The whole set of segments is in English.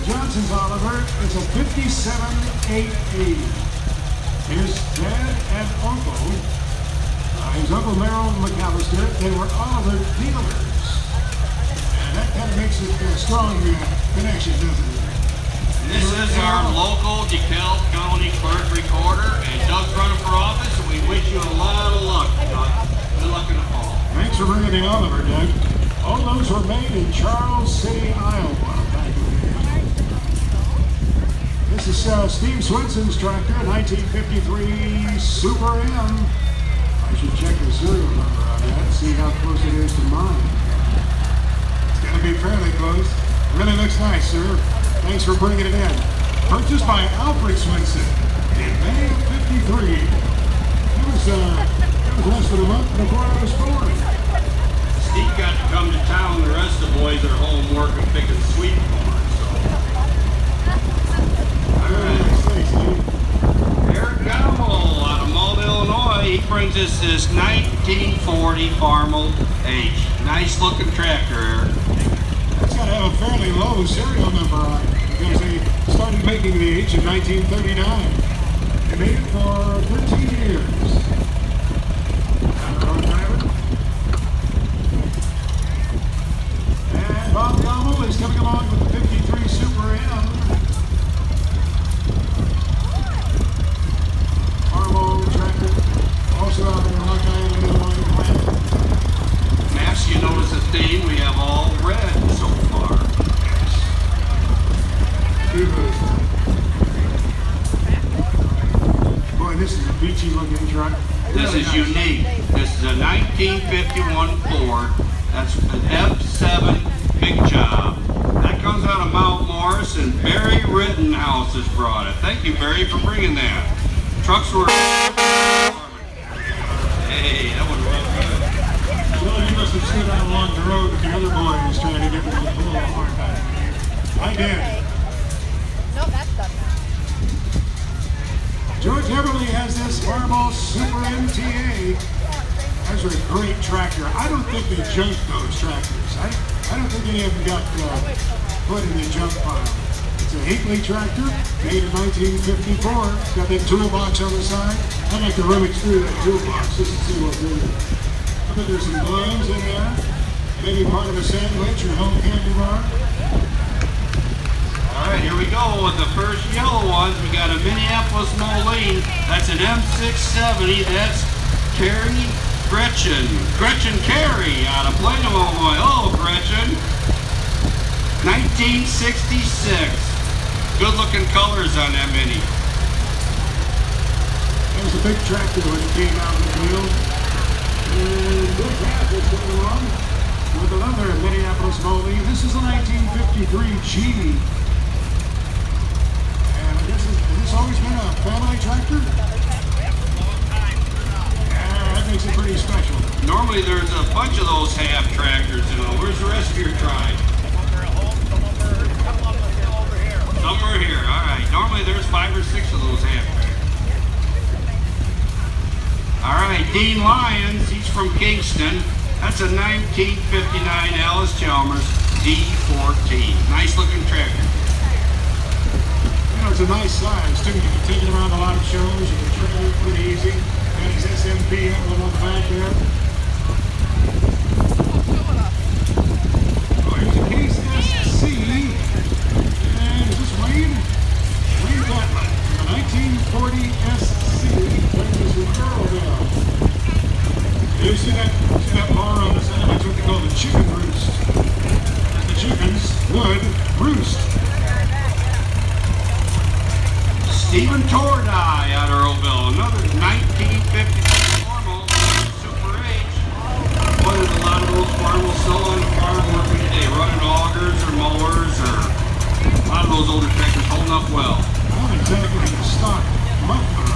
Johnson's Oliver is a 57.88. His dad and uncle, his Uncle Merrill McAllister, they were Oliver dealers. And that kind of makes it a strong connection, doesn't it? This is our local DeKalb County clerk recorder, and Doug's running for office, and we wish you a lot of luck, Doug. Good luck in the fall. Thanks for bringing the Oliver, Doug. All those were made in Charles City, Iowa. This is Steve Swenson's tractor, 1953 Super M. I should check the serial number on that, see how close it is to mine. It's going to be fairly close. Really looks nice, sir. Thanks for bringing it in. Purchased by Alfred Swenson in May of '53. That was less than a month before I was born. Steve got to come to town. The rest of the boys are home working, picking sweet corn. So. All right. Eric Gowell out of Malden, Illinois. He brings us this 1940 Farmel H. Nice looking tractor, Eric. That's got to have a fairly low serial number on it because they started making the H in 1939. They made it for 13 years. And Bob Gomel is coming along with the 53 Super M. Farmel tractor, also out in Rock Island, Illinois plant. Max, you notice a theme, we have all red so far. Boy, this is a beachy looking truck. This is unique. This is a 1951 Ford. That's an F7 big job. That comes out of Mount Morris, and Barry Rittenhouse has brought it. Thank you, Barry, for bringing that. Trucks were... Hey, that would look good. Well, you must have stood out along the road with the other boys trying to get me to pull apart. I did. No, that's done now. George Everly has this Farmel Super MTA. That's a great tractor. I don't think they junked those tractors. I don't think any of them got put in the junk pile. It's a Hinckley tractor, made in 1954. It's got that toolbox on the side. I'd like to rummage through that toolbox just to see what's in it. I bet there's some gloves in there. Maybe part of a sandwich or home candy bar. All right, here we go with the first yellow ones. We got a Minneapolis Moline. That's an M670. That's Gretchen Carey out of Plano, Illinois. Oh, Gretchen. 1966. Good looking colors on that Mini. That was a big tractor when it came out in the field. And Bill Cass is coming along with another Minneapolis Moline. This is a 1953 G. And has this always been a family tractor? Yeah, that makes it pretty special. Normally there's a bunch of those half tractors, you know. Where's the rest of your tribe? Somewhere here, all right. Normally there's 5 or 6 of those half tractors. All right, Dean Lyons, he's from Kingston. That's a 1959 Alice Chalmers D14. Nice looking tractor. You know, it's a nice size too. You can take it around a lot of shows. You can trail it pretty easy. Got his SMP emblem on the back there. Oh, here's a Case SC. And is this Wayne? Wayne Gatlin. The 1940 SC. Brings us from Earlville. You see that bar on the side? That's what they call the chicken roost. The chickens would roost. Stephen Tordai out of Earlville, another 1950 Farmel Super H. Boy, there's a lot of those Farmels still on the farm working today, running augers or mowers, or a lot of those older tractors holding up well. Not exactly the stock muffler.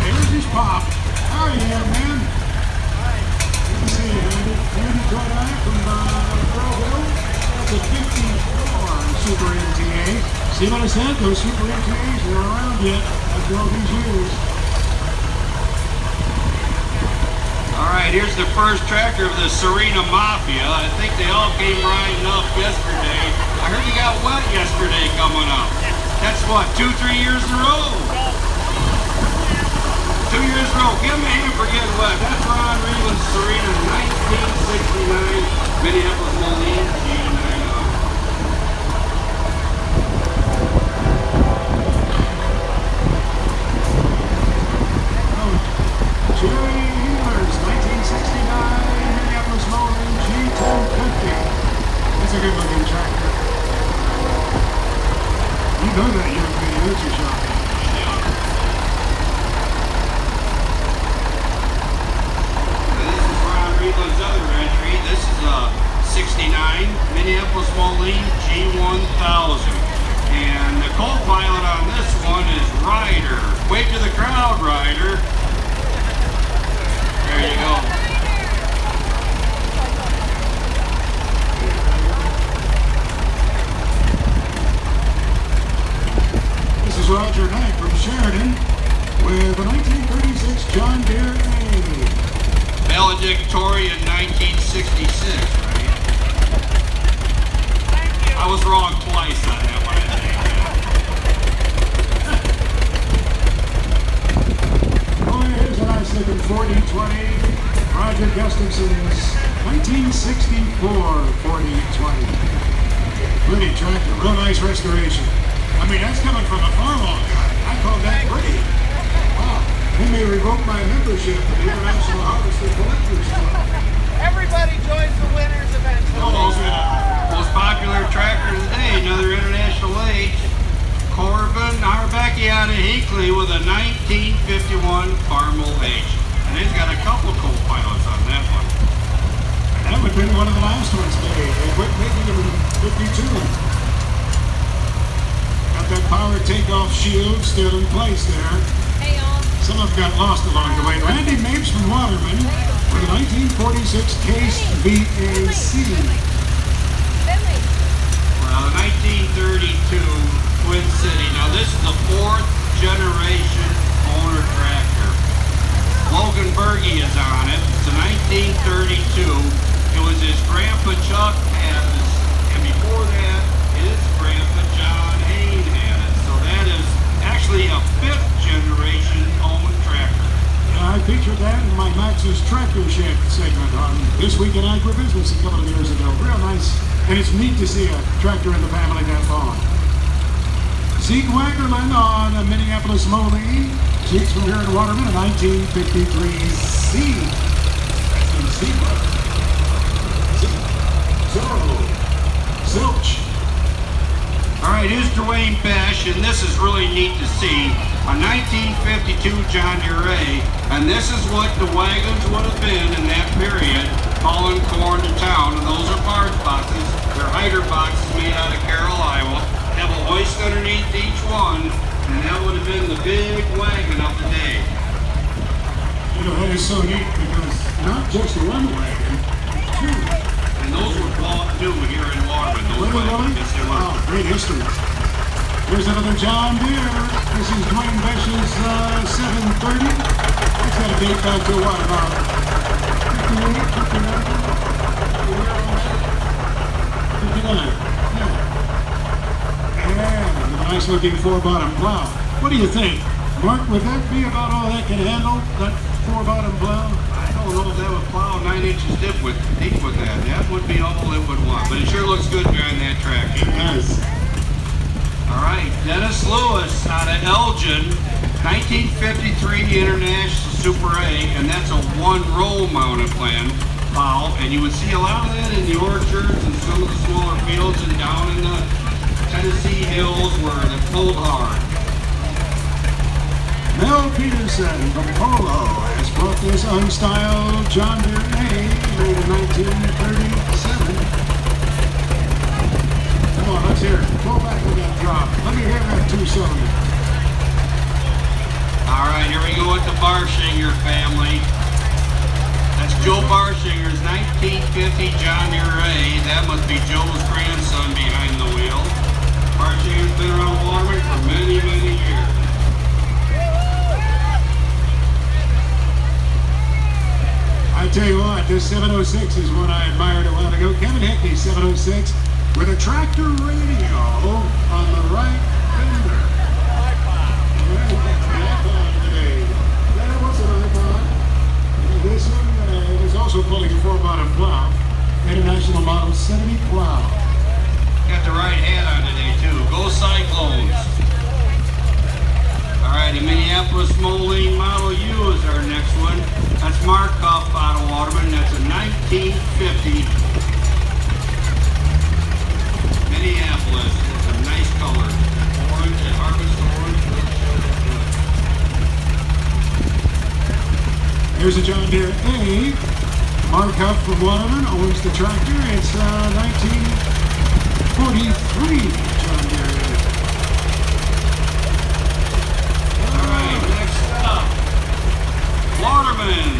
There's his pop. How are you, man? Good to see you, Andy Tordai from Earlville. That's a 54 Super MTA. See what I said? Those Super MTAs are around yet after all these years. All right, here's the first tractor of the Serena Mafia. I think they all came riding up yesterday. I heard you got wet yesterday coming up. That's what, 2-3 years in a row? 2 years in a row. Give him a hand for getting wet. That's Ron Reeland Serena, 1969, Minneapolis Moline, G90. Jerry Healers, 1969 Minneapolis Moline G1050. That's a good looking tractor. You know that young man, don't you, Sean? This is Ron Reeland's other entry. This is a 69 Minneapolis Moline G1000. And the co-pilot on this one is Ryder. Wave to the crowd, Ryder. There you go. This is Roger Knight from Sheridan with a 1936 John Deere A. Valedictorian 1966, right? I was wrong twice on that one, I think. Oh, here's a nice looking 4020. Roger Gustafson's 1964 4020. Pretty tractor, real nice restoration. I mean, that's coming from a farmhall guy. I call that pretty. Wow. He may revoke my membership to the International Harvester Collectors Club. Everybody joins the winners eventually. Most popular tractor of the day, another international age. Corbin Arbecki out of Hinkley with a 1951 Farmall H. And he's got a couple co-pilots on that one. That would have been one of the last ones made. They quit making them in 52. Got that power takeoff shield still in place there. Hey, y'all. Some of them got lost along the way. Randy Mapes from Waterman with a 1946 Case VAC. Finley. Well, 1932 Twin City. Now this is the 4th generation owner tractor. Logan Berge is on it. It's a 1932. It was his grandpa Chuck had this, and before that, his grandpa John Hayne had it. So that is actually a 5th generation owned tractor. I featured that in my Max's Tractor Shed segment on This Week in Agribusiness a couple of years ago. Real nice, and it's neat to see a tractor in the family that long. Zeke Wackerman on a Minneapolis Moline. Zeke's from here in Waterman, a 1953C. That's in Zebra. Zorro. Zilch. All right, here's Dwayne Besh, and this is really neat to see. A 1952 John Deere A, and this is what the wagons would have been in that period, hauling corn to town, and those are barge boxes. They're hider boxes made out of Carroll, Iowa. Have a hoist underneath each one, and that would have been the big wagon of the day. You know, that is so neat because not just one wagon, two. And those were bought new here in Waterman. Those Really? wagons, yes, they were. Wow, great history. Here's another John Deere. This is Dwayne Besh's 730. It's got a date back to what, about 58, 59? 59. Yeah. And a nice looking 4-bottom plow. What do you think? Mark, would that be about all that can handle, that 4-bottom plow? I don't know if that would plow 9 inches deep with that. That would be all it would want. But it sure looks good behind that tractor. Yes. All right, Dennis Lewis out of Elgin, 1953 International Super A, and that's a 1-row mounted plow. And you would see a lot of that in the orchards and some of the smaller fields and down in the Tennessee hills where they pulled hard. Mel Peterson from Polo has brought this unstyled John Deere A made in 1937. Come on, let's hear it. Pull back with that drop. Let me hear that 2-cylinder. All right, here we go with the Barshinger family. That's Joe Barshinger's 1950 John Deere A. That must be Joe's grandson behind the wheel. Barshinger's been around Waterman for many, many years. I tell you what, this 706 is one I admired a while ago. Kevin Hickney, 706. with a tractor radio on the right fender. Today. That was an iPod. This one is also pulling a 4-bottom plow. International Model 70 plow. Got the right hat on today too. Go Cyclones. Alright, a Minneapolis Moline Model U is our next one. That's Mark Huff out of Waterman. That's a 1950 Minneapolis. It's a nice color. Orange, a harvest orange. Here's a John Deere A. Mark Huff from Waterman owns the tractor. It's 1943 John Deere A. Alright, next up. Waterman.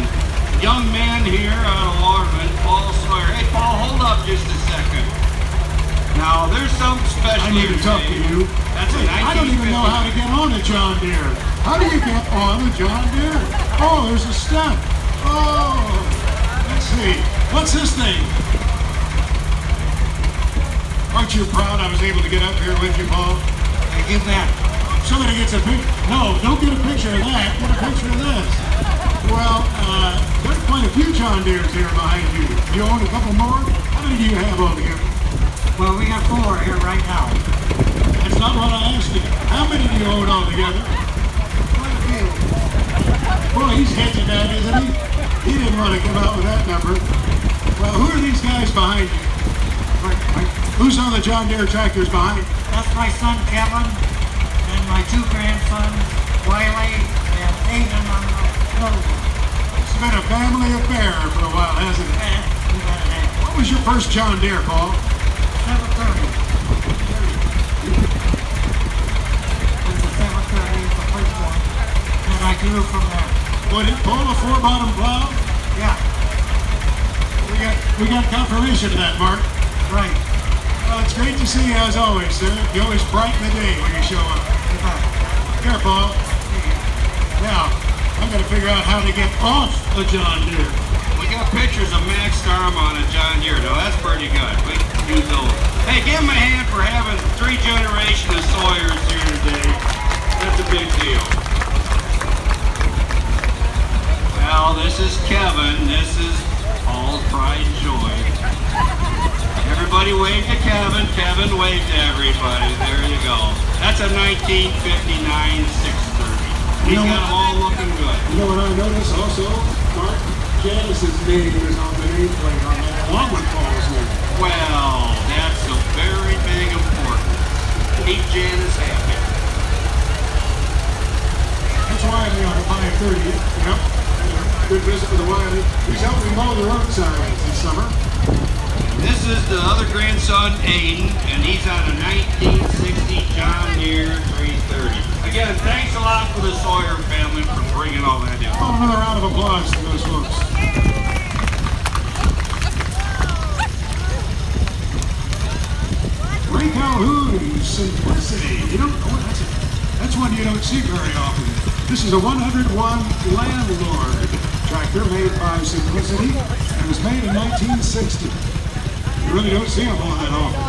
Young man here out of Waterman, Paul Sawyer. Hey Paul, hold up just a second. Now there's something special I need here to talk to today. you. That's a I don't even know how to get on a John Deere. How do you get on a John Deere? Oh, there's a step. Oh, let's see. What's this thing? Aren't you proud I was able to get up here with you, Paul? Hey, give that. Somebody gets a picture. No, don't get a picture of that. Get a picture of this. Well, there's quite a few John Deeres here behind you. You own a couple more? How many do you have altogether? Well, we got 4 here right now. That's not what I asked you. How many do you own altogether? Quite a few. Boy, he's hedging that, isn't he? He didn't want to come out with that number. Well, who are these guys behind you? Who's on the John Deere tractors behind? That's my son Kevin and my 2 grandsons, Wiley and Aiden on the road. It's been a family affair for a while, hasn't it? And we got an egg. What was your first John Deere, Paul? 730. There's a 730, the first one. And I grew from there. Would it pull a 4-bottom plow? Yeah, We got confirmation of that, Mark. right. Well, it's great to see you as always, sir. You always brighten the day when you show up. You bet. Here, Paul. Now, I'm going to figure out how to get off a John Deere. We got pictures of Max Starm on a John Deere, though. That's pretty good. We can use those. Hey, give him a hand for having 3 generations of Sawyers here today. That's a big deal. Well, this is Kevin. This is Paul's pride and joy. Everybody wave to Kevin. Kevin wave to everybody. There you go. That's a 1959 630. He's You know got them all looking good. You know what I noticed also, Mark? Janice's name is on the nameplate on that, along with Paul's name. Well, that's a very big important. Keep Janice happy. That's Wiley on a 530. Yep. Good visit with the Wiley. He's helping mow the roadsides this summer. This is the other grandson, Aiden, and he's on a 1960 John Deere 330. Again, thanks a lot for the Sawyer family for bringing all that in. Oh, another round of applause to those folks. Ray Calhoun, Simplicity. You don't, oh, that's one you don't see very often. This is a 101 Landlord tractor made by Simplicity. It was made in 1960. You really don't see them all that often.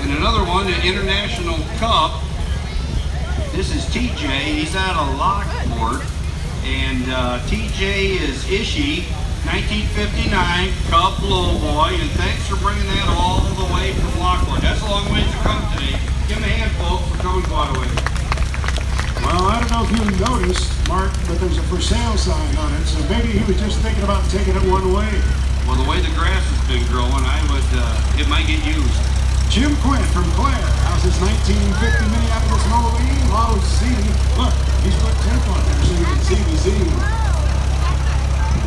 And another one, the International Cup. This is TJ. He's out of Lockport. And TJ is Ishii, 1959 Cup Lowboy. And thanks for bringing that all the way from Lockport. That's a long ways to come today. Give him a hand, folks, for coming quite a way. Well, I don't know if you noticed, Mark, but there's a for sale sign on it. So maybe he was just thinking about taking it one way. Well, the way the grass has been growing, it might get used. Jim Quinn from Clare houses 1950 Minneapolis Moline Model Z. Look, he's put tape on there so you can see the Z.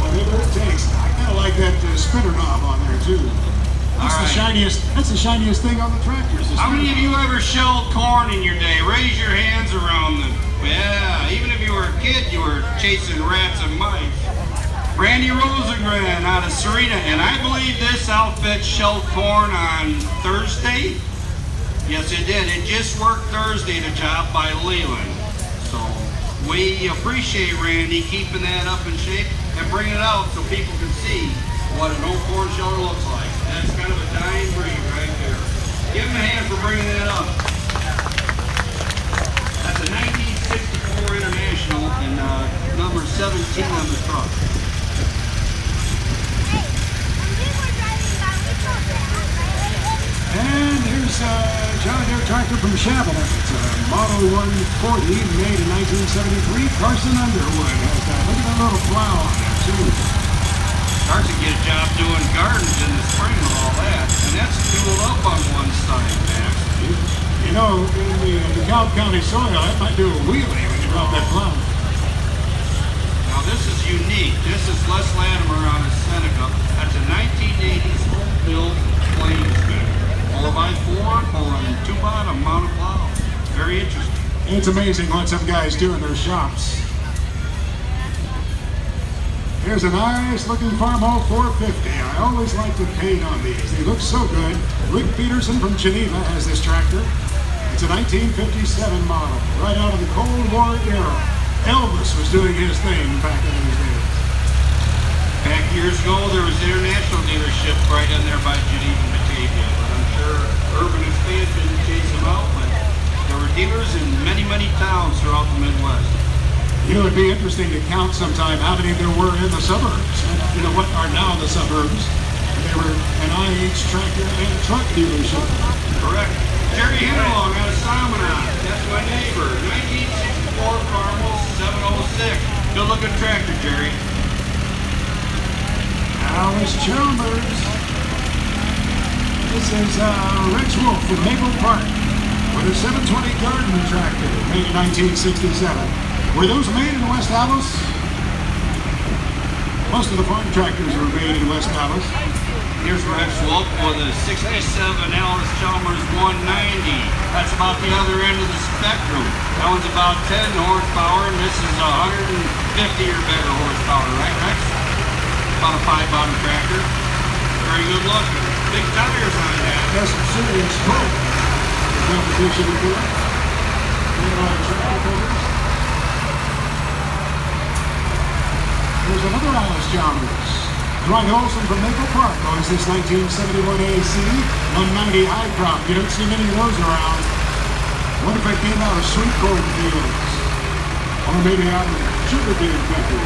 Whatever it takes. I kind of like that spinner knob on there too. That's All the right. shiniest. That's the shiniest thing on the tractor. is the How many of spinner you ever shelled corn in your day? Raise your hands around them. Yeah, even if you were a kid, you were chasing rats and mice. Randy Rosengren out of Serena, and I believe this outfit shelled corn on Thursday. Yes, it did. It just worked Thursday, the job by Leland. So we appreciate Randy keeping that up in shape and bringing it out so people can see what an old corn sheller looks like. That's kind of a dying breed right there. Give him a hand for bringing that up. That's a 1964 International and number 17 on the truck. And here's a John Deere tractor from Chamonix. It's a Model 140 made in 1973. Carson Underwood has that. Look at that little plow on there, too. Carson get a job doing gardens in the spring and all that. And that's fueled up on one side, Max. You know, in the DeKalb County soil, that might do a wheelie when you drop that plow. Now this is unique. This is Les Latimer on a Seneca. That's a 1980s home-built Plainsman. 4x4 on 2-bottom mounted plow. Very interesting. It's amazing what some guys do in their shops. Here's a nice looking Farmall 450. I always like the paint on these. They look so good. Rick Peterson from Geneva has this tractor. It's a 1957 model, right out of the Cold War era. Elvis was doing his thing back in those days. Back years ago, there was an international dealership right in there by Geneva, Batavia. But I'm sure urban expansion chased them out, but there were dealers in many, many towns throughout the Midwest. You know, it'd be interesting to count sometime how many there were in the suburbs. You know, what are now the suburbs. They were an IH tractor and truck dealership. Correct. Jerry Hinterlong out of Salmonon. That's my neighbor. 1964 Farmall 706. Good looking tractor, Jerry. Alice Chalmers. This is Rex Wolf from Maple Park with a 720 Garden tractor made in 1967. Were those made in West Allis? Most of the farm tractors were made in West Allis. Here's Rex Wolf with a 67 Alice Chalmers 190. That's about the other end of the spectrum. That one's about 10 horsepower, and this is 150 or better horsepower, right, Rex? About a 5-bottom tractor. Very good looking. Big tires on that. Has some serious torque. Competition to do it. There's another Alice Chalmers. Dwight Olson from Maple Park owns this 1971 AC 190 high crop. You don't see many of those around. What if it came out of sweet corn fields? Or maybe out of sugar beet country?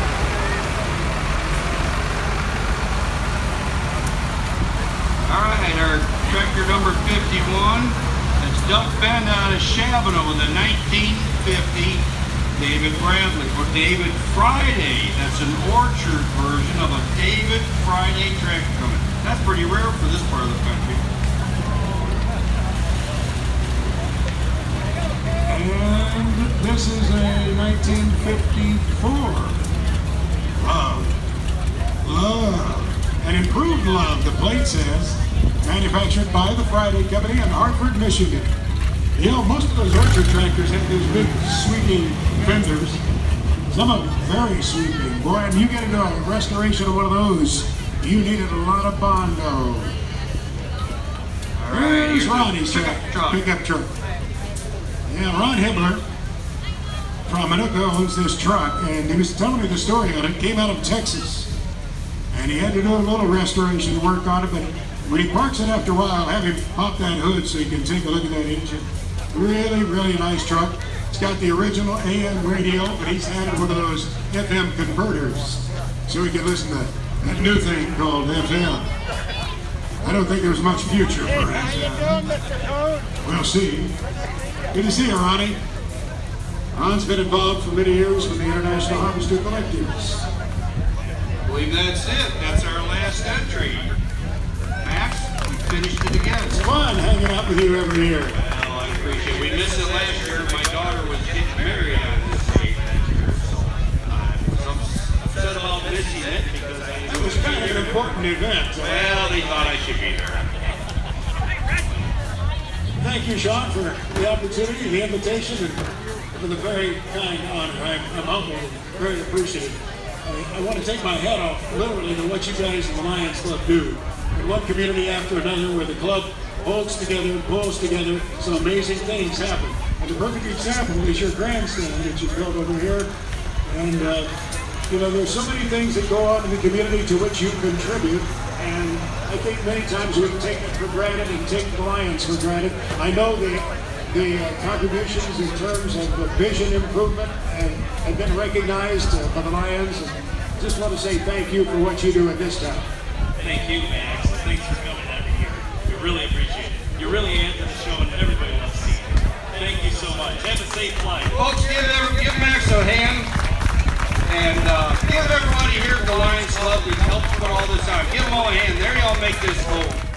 All right, our tractor number 51. That's Duck Bend out of Chabonneau with a 1950 David Bradley, or David Friday. That's an orchard version of a David Friday tractor coming. That's pretty rare for this part of the country. And this is a 1954 Love. An improved Love, the plate says. Manufactured by the Friday Company in Hartford, Michigan. You know, most of those orchard tractors have those big sweeping fenders. Some of them very sweeping. Boy, and you get into a restoration of one of those, you needed a lot of Bondo. All right, Here's Ronnie's pickup truck. Yeah, Ron Hibbler from Manuka owns this truck, and he was telling me the story on it. Came out of Texas, and he had to do a little restoration work on it, but when he parks it after a while, have him pop that hood so you can take a look at that engine. Really, really nice truck. It's got the original AM radio, but he's added one of those FM converters so he can listen to that new thing called FM. I don't think there's much future for it. How you doing, Mr. Cone? We'll see. Good to see you, Ronnie. Ron's been involved for many years with the International Harvester Collectives. I believe that's it. That's our last entry. Max, we finished it again. It's fun hanging out with you every year. Well, I appreciate it. We missed it last year. My daughter was getting married on this date last year, so I'm upset about missing it because It was kind of an important event. well, they thought I should be there. Thank you, Sean, for the opportunity, the invitation, and for the very kind honor. I'm humbled and very appreciative. I want to take my hat off, literally, to what you guys in the Lions Club do. In one community after another, where the club holds together and pulls together, some amazing things happen. And the perfect example is your grandstand that you built over here. And, you know, there's so many things that go on in the community to which you contribute, and I think many times we take it for granted and take the Lions for granted. I know the contributions in terms of the vision improvement have been recognized by the Lions. And just want to say thank you for what you do in this town. Thank you, Max. Thanks for coming every year. We really appreciate it. You really answer the show and everybody loves seeing you. Thank you so much. Have a safe flight. Folks, give Max a hand. And give everybody here at the Lions Club who's helped put all this on. Give them all a hand. There y'all make this whole.